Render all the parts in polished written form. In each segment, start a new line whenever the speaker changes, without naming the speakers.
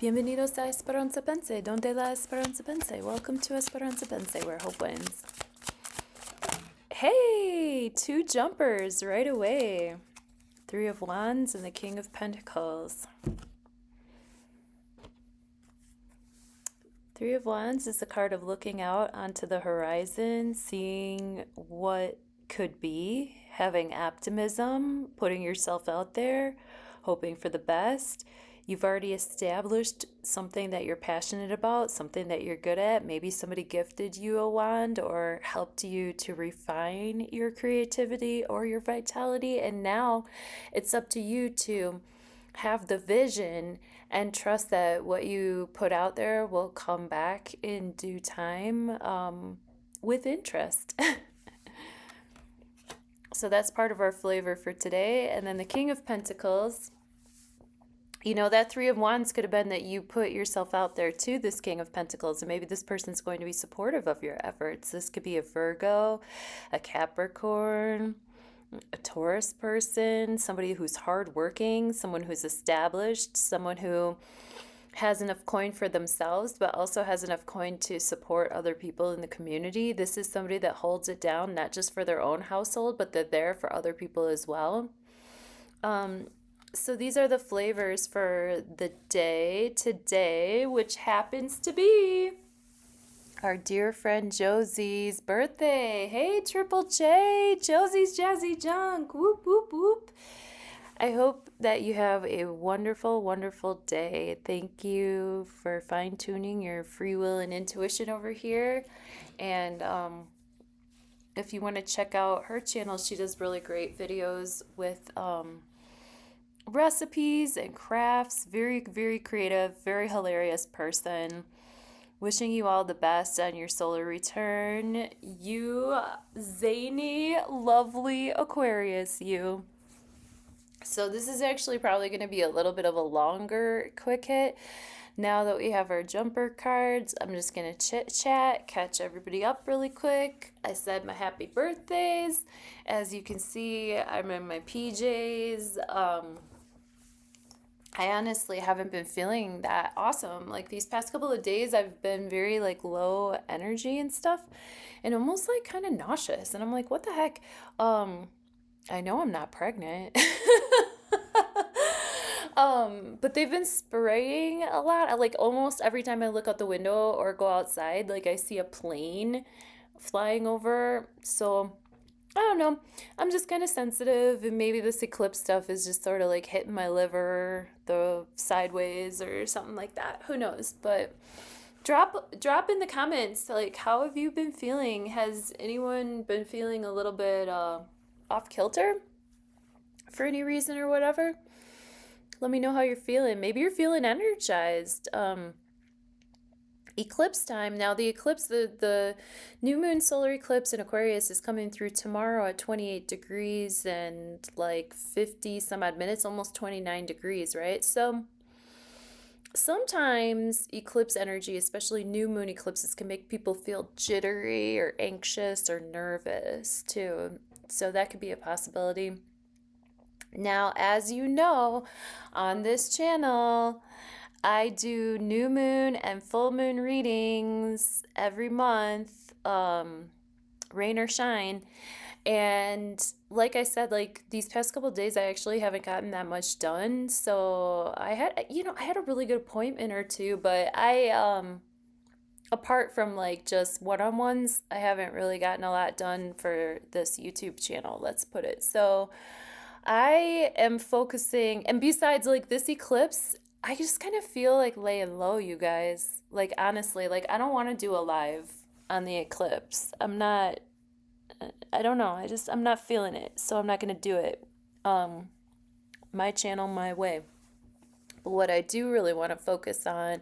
Bienvenidos a Esperanza Pense. Donde la Esperanza Pense? Welcome to Esperanza Pense, where hope wins. Hey, two jumpers right away. Three of Wands and the King of Pentacles. Three of Wands is the card of looking out onto the horizon, seeing what could be, having optimism, putting yourself out there, hoping for the best. You've already established something that you're passionate about, something that you're good at. Maybe somebody gifted you a wand or helped you to refine your creativity or your vitality. And now it's up to you to have the vision and trust that what you put out there will come back in due time with interest. So that's part of our flavor for today. And then the King of Pentacles. You know, that Three of Wands could have been that you put yourself out there to this King of Pentacles, and maybe this person's going to be supportive of your efforts. This could be a Virgo, a Capricorn, a Taurus person, somebody who's hardworking, someone who's established, someone who has enough coin for themselves, but also has enough coin to support other people in the community. This is somebody that holds it down, not just for their own household, but they're there for other people as well. So these are the flavors for the day today, which happens to be our dear friend Josie's birthday. Hey, Triple J, Josie's Jazzy Junk. Whoop, whoop, whoop. I hope that you have a wonderful, wonderful day. Thank you for fine-tuning your free will and intuition over here. And if you want to check out her channel, she does really great videos with recipes and crafts. Very, very creative, very hilarious person. Wishing you all the best on your solar return. You zany, lovely Aquarius, you. So this is actually probably going to be a little bit of a longer quick hit. Now that we have our jumper cards, I'm just going to chit-chat, catch everybody up really quick. I said my happy birthdays. As you can see, I'm in my PJs. I honestly haven't been feeling that awesome. Like these past couple of days, I've been very like low energy and stuff and almost like kind of nauseous. And I'm like, what the heck? I know I'm not pregnant. But they've been spraying a lot. Like almost every time I look out the window or go outside, like I see a plane flying over. So I don't know. I'm just kind of sensitive, and maybe this eclipse stuff is just sort of like hitting my liver, the sideways or something like that. Who knows? But drop in the comments, like, how have you been feeling? Has anyone been feeling a little bit off kilter for any reason or whatever? Let me know how you're feeling. Maybe you're feeling energized. Eclipse time. Now the eclipse, the new moon solar eclipse in Aquarius is coming through tomorrow at 28 degrees and like 50 some odd minutes, almost 29 degrees, right? So sometimes eclipse energy, especially new moon eclipses, can make people feel jittery or anxious or nervous too. So that could be a possibility. Now, as you know, on this channel, I do new moon and full moon readings every month, rain or shine. And like I said, like these past couple of days, I actually haven't gotten that much done. So I had a really good appointment or two, but apart from like just one-on-ones, I haven't really gotten a lot done for this YouTube channel, let's put it. So I am focusing, and besides like this eclipse, I just kind of feel like laying low, you guys. Like, honestly, like, I don't want to do a live on the eclipse. I don't know. I'm not feeling it, so I'm not going to do it. My channel, my way. But what I do really want to focus on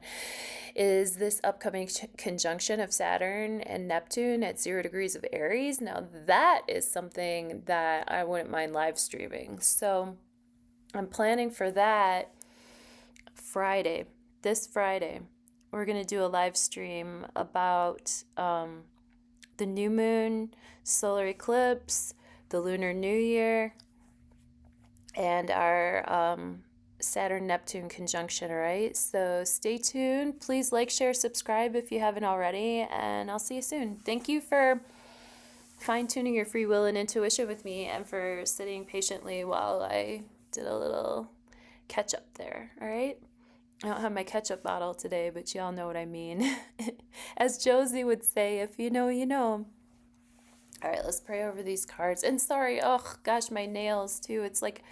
is this upcoming conjunction of Saturn and Neptune at 0 degrees of Aries. Now, that is something that I wouldn't mind live streaming. So I'm planning for that this Friday. We're going to do a live stream about the new moon, solar eclipse, the Lunar New Year, and our Saturn-Neptune conjunction, all right? So stay tuned. Please like, share, subscribe if you haven't already, and I'll see you soon. Thank you for fine-tuning your free will and intuition with me and for sitting patiently while I did a little catch-up there, all right? I don't have my ketchup bottle today, but y'all know what I mean. As Josie would say, if you know, you know. All right, let's pray over these cards. And sorry, oh gosh, my nails too. It's like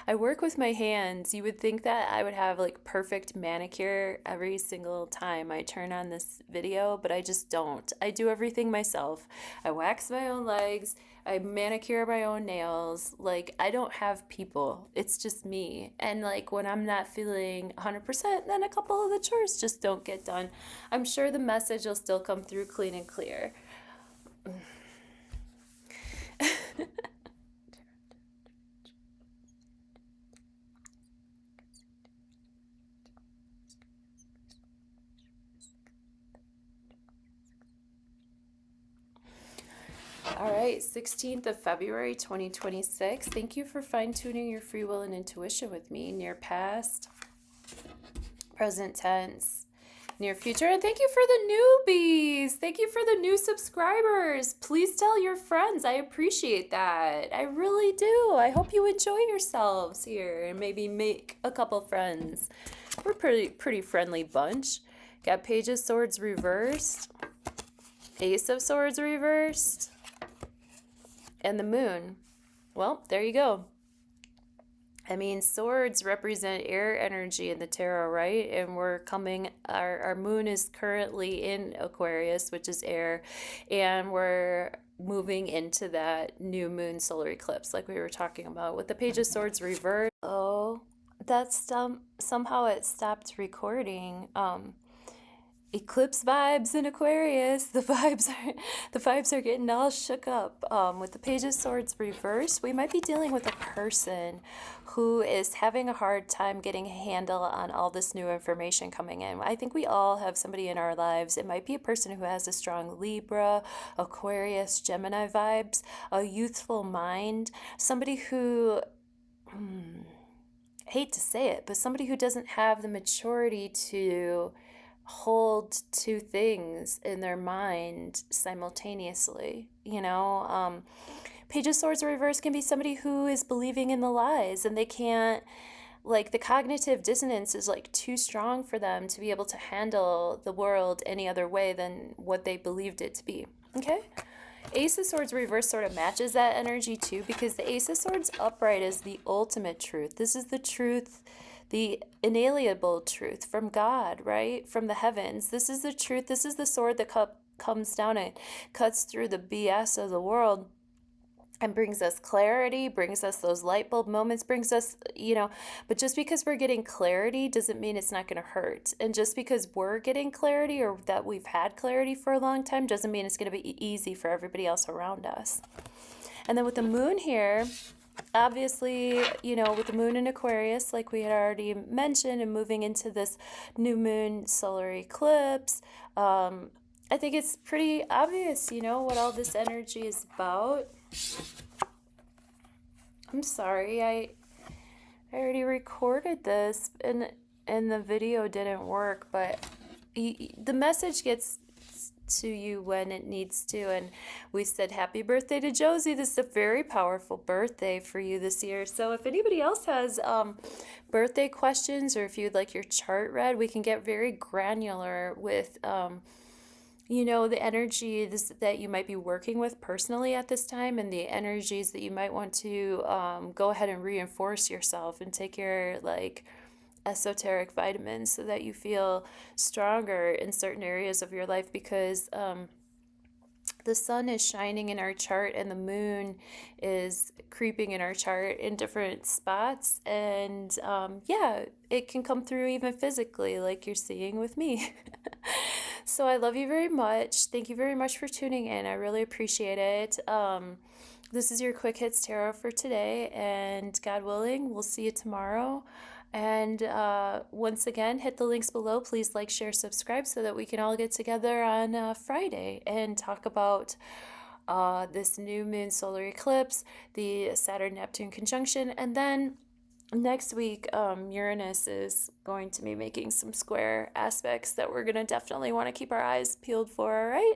I work with my hands. You would think that I would have like perfect manicure every single time I turn on this video, but I just don't. I do everything myself. I wax my own legs. I manicure my own nails. Like, I don't have people. It's just me. And like when I'm not feeling 100%, then a couple of the chores just don't get done. I'm sure the message will still come through clean and clear. All right, 16th of February, 2026. Thank you for fine-tuning your free will and intuition with me. Near past, present tense, near future. And thank you for the newbies. Thank you for the new subscribers. Please tell your friends. I appreciate that. I really do. I hope you enjoy yourselves here and maybe make a couple friends. We're pretty friendly bunch. Got Page of Swords reversed, Ace of Swords reversed, and the Moon. Well, there you go. I mean, swords represent air energy in the tarot, right? And we're coming, our moon is currently in Aquarius, which is air, and we're moving into that new moon solar eclipse like we were talking about. With the Page of Swords reversed, oh, that's somehow it stopped recording. Eclipse vibes in Aquarius. The vibes are getting all shook up. With the Page of Swords reversed, we might be dealing with a person who is having a hard time getting a handle on all this new information coming in. I think we all have somebody in our lives. It might be a person who has a strong Libra, Aquarius, Gemini vibes, a youthful mind, somebody who hate to say it, but somebody who doesn't have the maturity to hold two things in their mind simultaneously, you know. Page of Swords reverse can be somebody who is believing in the lies and they can't, like, the cognitive dissonance is like too strong for them to be able to handle the world any other way than what they believed it to be. Okay. Ace of Swords reverse sort of matches that energy too, because the Ace of Swords upright is the ultimate truth. This is the truth, the inalienable truth from God, right? From the heavens. This is the truth. This is the sword that comes down and cuts through the BS of the world and brings us clarity, brings us those light bulb moments, brings us, you know, but just because we're getting clarity doesn't mean it's not going to hurt. And just because we're getting clarity or that we've had clarity for a long time doesn't mean it's going to be easy for everybody else around us. And then with the moon here, obviously, you know, with the moon in Aquarius, like we had already mentioned, and moving into this new moon solar eclipse, I think it's pretty obvious, you know, what all this energy is about. I'm sorry, I already recorded this and the video didn't work, but the message gets to you when it needs to. And we said happy birthday to Josie. This is a very powerful birthday for you this year. So if anybody else has birthday questions, or if you'd like your chart read, we can get very granular with you know, the energy that you might be working with personally at this time, and the energies that you might want to go ahead and reinforce yourself and take your, like, esoteric vitamins so that you feel stronger in certain areas of your life, because the sun is shining in our chart and the moon is creeping in our chart in different spots, and yeah, it can come through even physically like you're seeing with me. So I love you very much. Thank you very much for tuning in. I really appreciate it. This is your Quick Hits Tarot for today, and God willing, we'll see you tomorrow. And once again, hit the links below. Please like, share, subscribe so that we can all get together on Friday and talk about this new moon solar eclipse, the Saturn-Neptune conjunction, and then next week, Uranus is going to be making some square aspects that we're going to definitely want to keep our eyes peeled for, all right?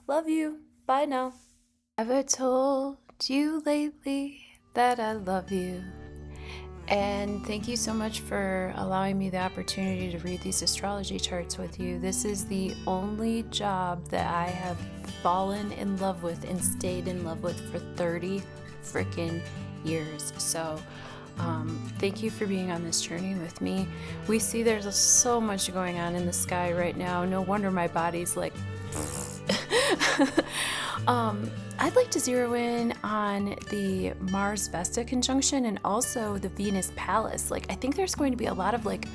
Love you. Bye now. Ever told you lately that I love you? And thank you so much for allowing me the opportunity to read these astrology charts with you. This is the only job that I have fallen in love with and stayed in love with for 30 freaking years. So, thank you for being on this journey with me. We see there's so much going on in the sky right now. No wonder my body's like. I'd like to zero in on the Mars Vesta conjunction and also the Venus Palace. Like, I think there's going to be a lot of like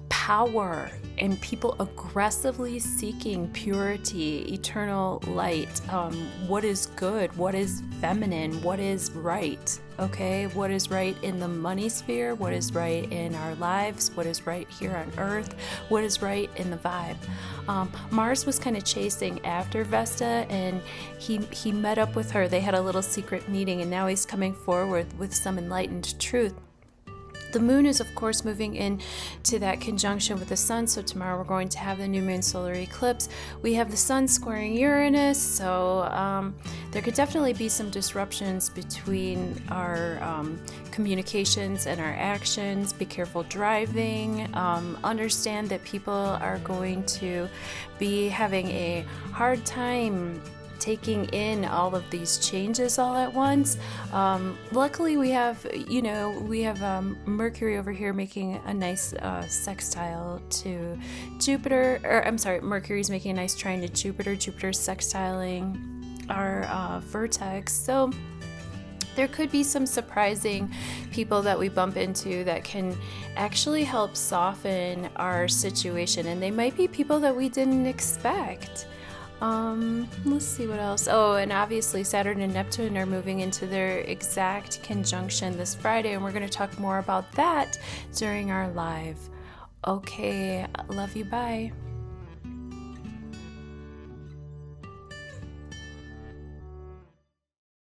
power and people aggressively seeking purity, eternal light, what is good, what is feminine, what is right, okay? What is right in the money sphere, what is right in our lives, what is right here on Earth, what is right in the vibe. Mars was kind of chasing after Vesta, and he met up with her. They had a little secret meeting, and now he's coming forward with some enlightened truth. The moon is, of course, moving into that conjunction with the sun. So tomorrow we're going to have the new moon solar eclipse. We have the sun squaring Uranus. So there could definitely be some disruptions between our communications and our actions. Be careful driving. Understand that people are going to be having a hard time taking in all of these changes all at once. Luckily we have Mercury over here making a nice sextile to Jupiter, or I'm sorry, Mercury's making a nice trine to Jupiter. Jupiter's sextiling our vertex. So there could be some surprising people that we bump into that can actually help soften our situation, and they might be people that we didn't expect. Let's see what else. Oh, and obviously Saturn and Neptune are moving into their exact conjunction this Friday, and we're going to talk more about that during our live. Okay, love you, bye.